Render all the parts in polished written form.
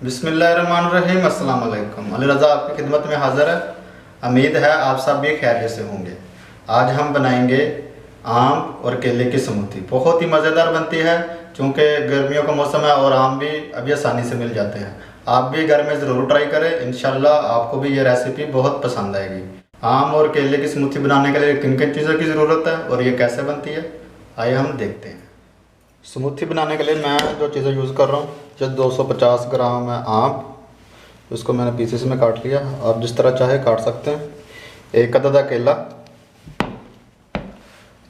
बिस्मिल्लाहिर्रहमानिर्रहीम। अस्सलाम वालेकुम। अली रज़ा आपकी खिदमत में हाज़िर है। उम्मीद है आप सब भी खैरियत से होंगे। आज हम बनाएंगे आम और केले की स्मूथी। बहुत ही मज़ेदार बनती है क्योंकि गर्मियों का मौसम है और आम भी अभी आसानी से मिल जाते हैं। आप भी घर में ज़रूर ट्राई करें, इंशाल्लाह आपको भी ये रेसिपी बहुत पसंद आएगी। आम और केले की स्मूथी बनाने के लिए किन किन चीज़ों की ज़रूरत है और ये कैसे बनती है, आइए हम देखते हैं। स्मूथी बनाने के लिए मैं जो चीज़ें यूज़ कर रहा हूँ, जो 250 ग्राम है आम, इसको मैंने पीसेस में काट लिया। आप जिस तरह चाहे काट सकते हैं। एक अदद केला,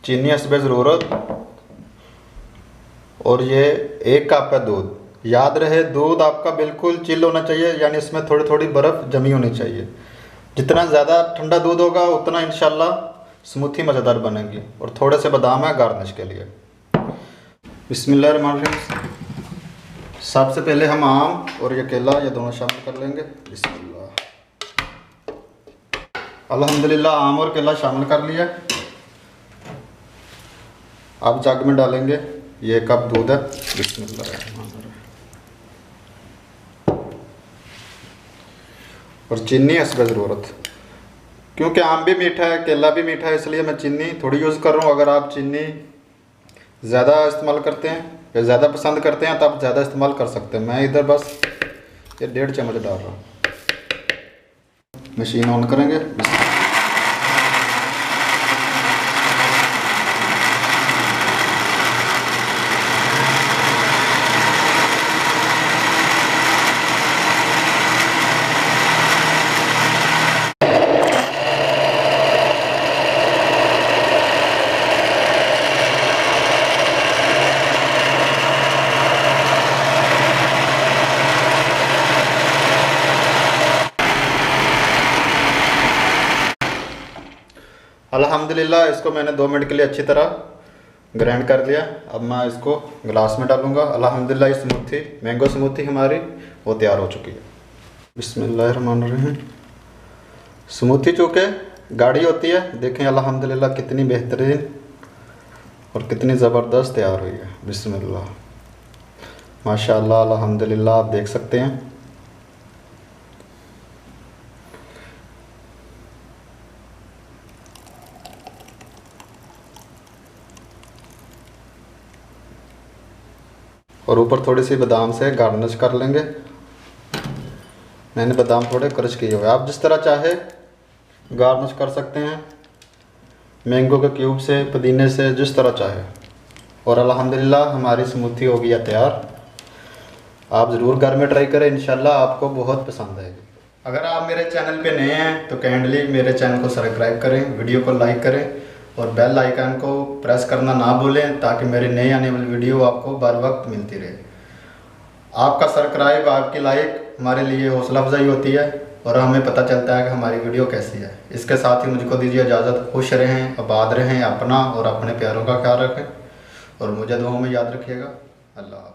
चीनी हस्बे ज़रूरत, और ये 1 कप है दूध। याद रहे दूध आपका बिल्कुल चिल होना चाहिए, यानी इसमें थोड़ी थोड़ी बर्फ़ जमी होनी चाहिए। जितना ज़्यादा ठंडा दूध होगा उतना इंशाल्लाह स्मूथी मज़ेदार बनेगी। और थोड़े से बादाम है गार्निश के लिए। बिस्मिल्लाहिर्रहमानिर्रहीम। सबसे पहले हम आम और ये केला ये दोनों शामिल कर लेंगे। बिस्मिल्लाह। अल्हम्दुलिल्लाह आम और केला शामिल कर लिया। अब जग में डालेंगे, ये 1 कप दूध है। बिस्मिल्लाह। और चीनी हस्बे ज़रूरत, क्योंकि आम भी मीठा है केला भी मीठा है, इसलिए मैं चीनी थोड़ी यूज़ कर रहा हूँ। अगर आप चीनी ज़्यादा इस्तेमाल करते हैं या ज़्यादा पसंद करते हैं तो आप ज़्यादा इस्तेमाल कर सकते हैं। मैं इधर बस ये 1.5 चम्मच डाल रहा हूँ। मशीन ऑन करेंगे। अल्हम्दुलिल्लाह इसको मैंने 2 मिनट के लिए अच्छी तरह ग्राइंड कर लिया। अब मैं इसको गिलास में डालूंगा। अल्हम्दुलिल्लाह ये स्मूथी मैंगो स्मूथी हमारी वो तैयार हो चुकी है। बिस्मिल्लाहिर्रहमानिर्रहीम। स्मूथी चूँकि गाढ़ी होती है, देखें अल्हम्दुलिल्लाह कितनी बेहतरीन और कितनी ज़बरदस्त तैयार हुई है। बिस्मिल्लाह माशाअल्लाह अल्हम्दुलिल्लाह, आप देख सकते हैं। और ऊपर थोड़ी सी बादाम से गार्निश कर लेंगे। मैंने बादाम थोड़े क्रश किए हुए, आप जिस तरह चाहे गार्निश कर सकते हैं, मैंगो के क्यूब से, पुदीने से, जिस तरह चाहे। और अल्हम्दुलिल्लाह हमारी स्मूथी हो गई है तैयार। आप ज़रूर घर में ट्राई करें, इंशाल्लाह आपको बहुत पसंद आएगी। अगर आप मेरे चैनल पे नए हैं तो काइंडली मेरे चैनल को सब्सक्राइब करें, वीडियो को लाइक करें और बेल आइकन को प्रेस करना ना भूलें, ताकि मेरी नई आने वाली वीडियो आपको बर वक्त मिलती रहे। आपका सब्सक्राइब, आपकी लाइक हमारे लिए हौसला अफजाई होती है और हमें पता चलता है कि हमारी वीडियो कैसी है। इसके साथ ही मुझको दीजिए इजाज़त। खुश रहें, आबाद रहें, अपना और अपने प्यारों का ख्याल रखें और मुझे दुआओं में याद रखिएगा। अल्लाह।